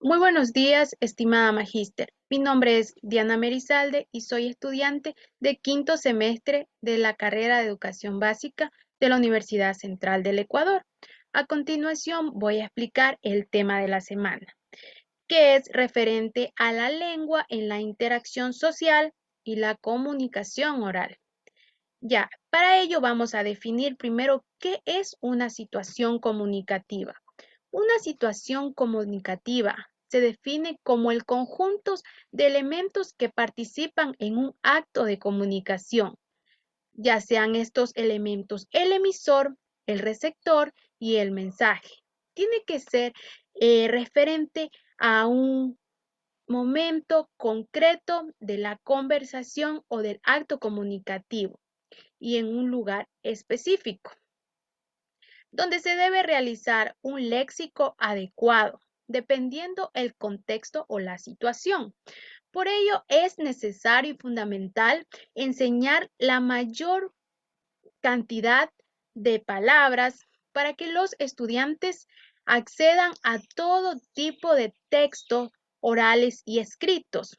Muy buenos días, estimada magíster. Mi nombre es Diana Merizalde y soy estudiante de quinto semestre de la carrera de Educación Básica de la Universidad Central del Ecuador. A continuación voy a explicar el tema de la semana, que es referente a la lengua en la interacción social y la comunicación oral. Ya, para ello vamos a definir primero qué es una situación comunicativa. Una situación comunicativa se define como el conjunto de elementos que participan en un acto de comunicación, ya sean estos elementos el emisor, el receptor y el mensaje. Tiene que ser referente a un momento concreto de la conversación o del acto comunicativo y en un lugar específico donde se debe realizar un léxico adecuado, dependiendo el contexto o la situación. Por ello, es necesario y fundamental enseñar la mayor cantidad de palabras para que los estudiantes accedan a todo tipo de textos orales y escritos.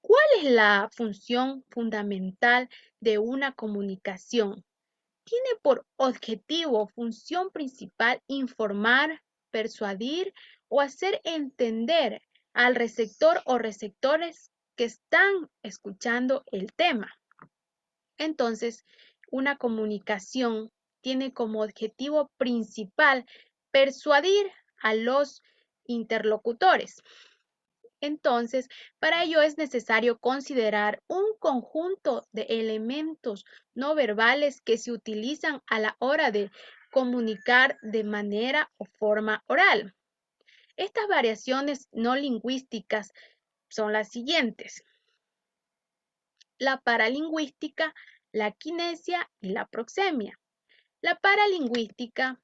¿Cuál es la función fundamental de una comunicación? Tiene por objetivo, función principal, informar, persuadir o hacer entender al receptor o receptores que están escuchando el tema. Entonces, una comunicación tiene como objetivo principal persuadir a los interlocutores. Entonces, para ello es necesario considerar un conjunto de elementos no verbales que se utilizan a la hora de comunicar de manera o forma oral. Estas variaciones no lingüísticas son las siguientes: la paralingüística, la kinesia y la proxemia. La paralingüística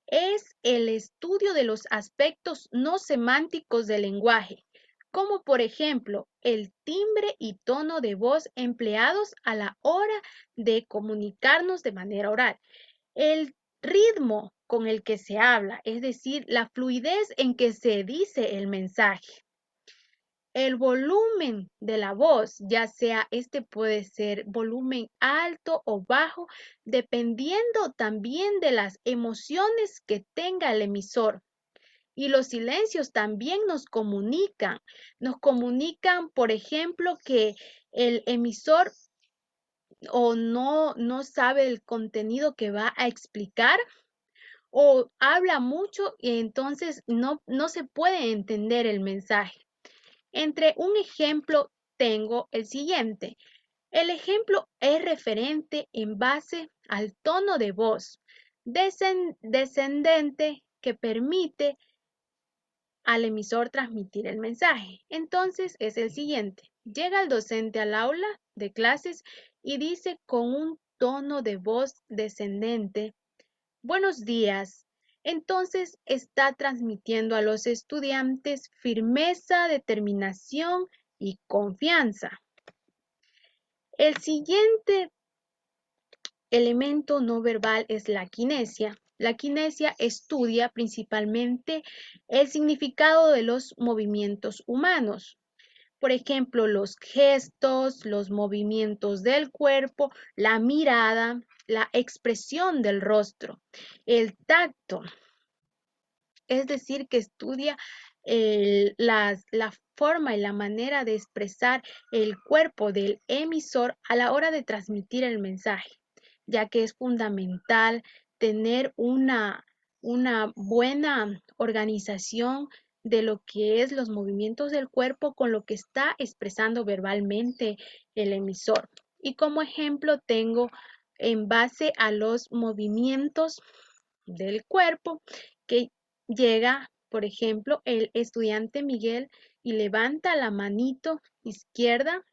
es el estudio de los aspectos no semánticos del lenguaje, como por ejemplo el timbre y tono de voz empleados a la hora de comunicarnos de manera oral, el ritmo con el que se habla, es decir, la fluidez en que se dice el mensaje. El volumen de la voz, ya sea este puede ser volumen alto o bajo, dependiendo también de las emociones que tenga el emisor. Y los silencios también nos comunican, por ejemplo, que el emisor o no sabe el contenido que va a explicar o habla mucho y entonces no se puede entender el mensaje. Entre un ejemplo tengo el siguiente. El ejemplo es referente en base al tono de voz descendente que permite al emisor transmitir el mensaje. Entonces es el siguiente. Llega el docente al aula de clases y dice con un tono de voz descendente: buenos días. Entonces está transmitiendo a los estudiantes firmeza, determinación y confianza. El siguiente elemento no verbal es la kinesia. La kinesia estudia principalmente el significado de los movimientos humanos. Por ejemplo, los gestos, los movimientos del cuerpo, la mirada, la expresión del rostro, el tacto. Es decir, que estudia la forma y la manera de expresar el cuerpo del emisor a la hora de transmitir el mensaje, ya que es fundamental tener una buena organización de lo que es los movimientos del cuerpo con lo que está expresando verbalmente el emisor. Y como ejemplo tengo en base a los movimientos del cuerpo que llega, por ejemplo, el estudiante Miguel y levanta la manito izquierda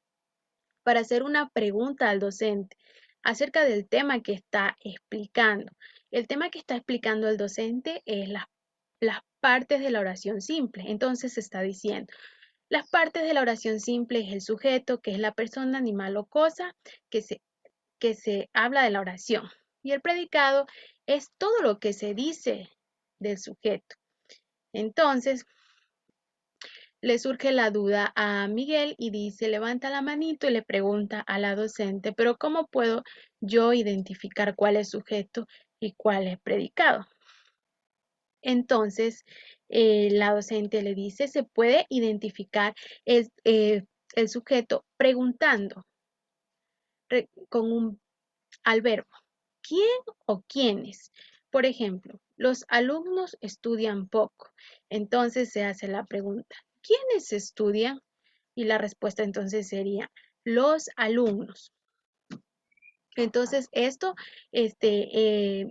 para hacer una pregunta al docente acerca del tema que está explicando. El tema que está explicando el docente es las partes de la oración simple. Entonces está diciendo, las partes de la oración simple es el sujeto, que es la persona, animal o cosa que se habla de la oración. Y el predicado es todo lo que se dice del sujeto. Entonces, le surge la duda a Miguel y dice, levanta la manito y le pregunta a la docente, pero ¿cómo puedo yo identificar cuál es sujeto y cuál es predicado? Entonces, la docente le dice, se puede identificar el sujeto preguntando al verbo, ¿quién o quiénes? Por ejemplo, los alumnos estudian poco. Entonces se hace la pregunta, ¿quiénes estudian? Y la respuesta entonces sería, los alumnos. Entonces,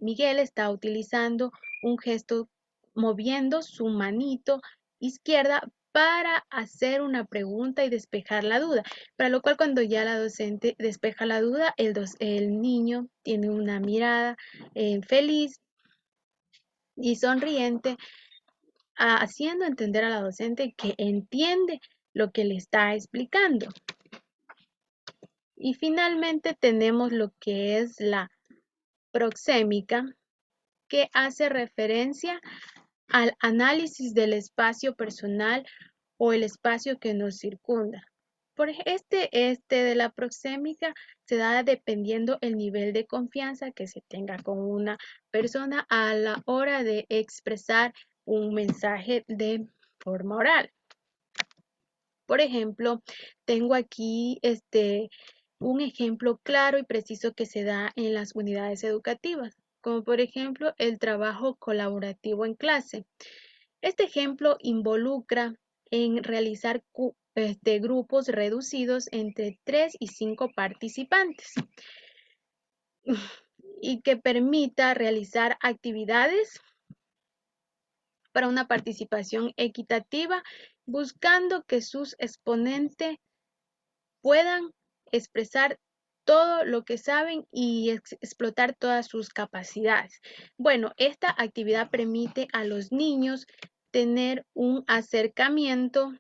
Miguel está utilizando un gesto moviendo su manito izquierda para hacer una pregunta y despejar la duda. Para lo cual, cuando ya la docente despeja la duda, el niño tiene una mirada feliz y sonriente, haciendo entender a la docente que entiende lo que le está explicando. Y finalmente tenemos lo que es la proxémica, que hace referencia al análisis del espacio personal o el espacio que nos circunda. Por este de la proxémica se da dependiendo el nivel de confianza que se tenga con una persona a la hora de expresar un mensaje de forma oral. Por ejemplo, tengo aquí un ejemplo claro y preciso que se da en las unidades educativas, como por ejemplo el trabajo colaborativo en clase. Este ejemplo involucra en realizar grupos reducidos entre 3 y 5 participantes y que permita realizar actividades para una participación equitativa, buscando que sus exponentes puedan expresar todo lo que saben y explotar todas sus capacidades. Bueno, esta actividad permite a los niños tener un acercamiento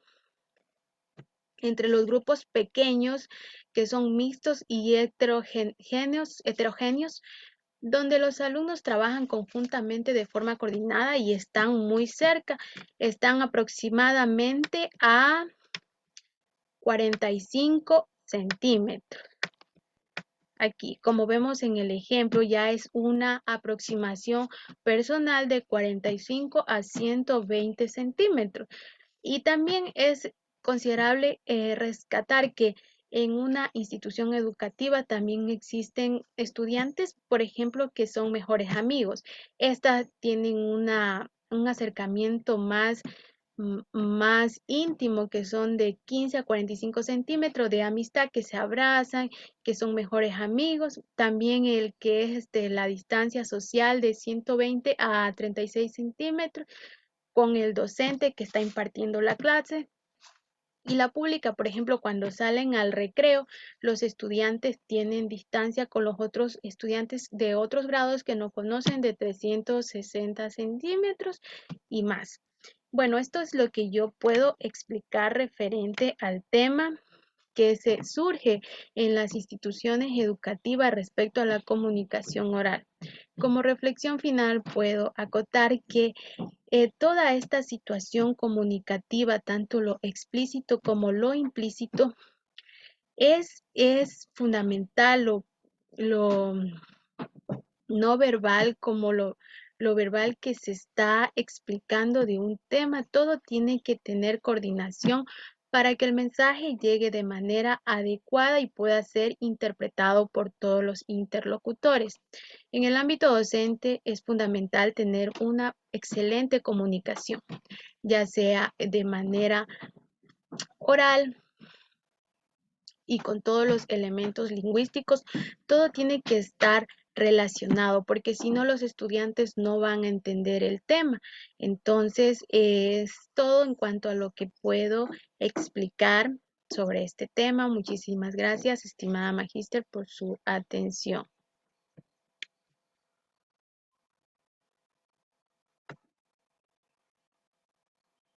entre los grupos pequeños que son mixtos y heterogéneos, donde los alumnos trabajan conjuntamente de forma coordinada y están muy cerca, están aproximadamente a 45 centímetros. Aquí, como vemos en el ejemplo, ya es una aproximación personal de 45 a 120 centímetros. Y también es considerable rescatar que en una institución educativa también existen estudiantes, por ejemplo, que son mejores amigos. Estas tienen un acercamiento más íntimo, que son de 15 a 45 centímetros de amistad, que se abrazan, que son mejores amigos. También el que es la distancia social de 120 a 36 centímetros con el docente que está impartiendo la clase. Y la pública, por ejemplo, cuando salen al recreo, los estudiantes tienen distancia con los otros estudiantes de otros grados que no conocen de 360 centímetros y más. Bueno, esto es lo que yo puedo explicar referente al tema que se surge en las instituciones educativas respecto a la comunicación oral. Como reflexión final, puedo acotar que toda esta situación comunicativa, tanto lo explícito como lo implícito, es fundamental lo no verbal como lo verbal que se está explicando de un tema. Todo tiene que tener coordinación para que el mensaje llegue de manera adecuada y pueda ser interpretado por todos los interlocutores. En el ámbito docente es fundamental tener una excelente comunicación, ya sea de manera oral y con todos los elementos lingüísticos. Todo tiene que estar relacionado, porque si no los estudiantes no van a entender el tema. Entonces, es todo en cuanto a lo que puedo explicar sobre este tema. Muchísimas gracias, estimada magíster, por su atención.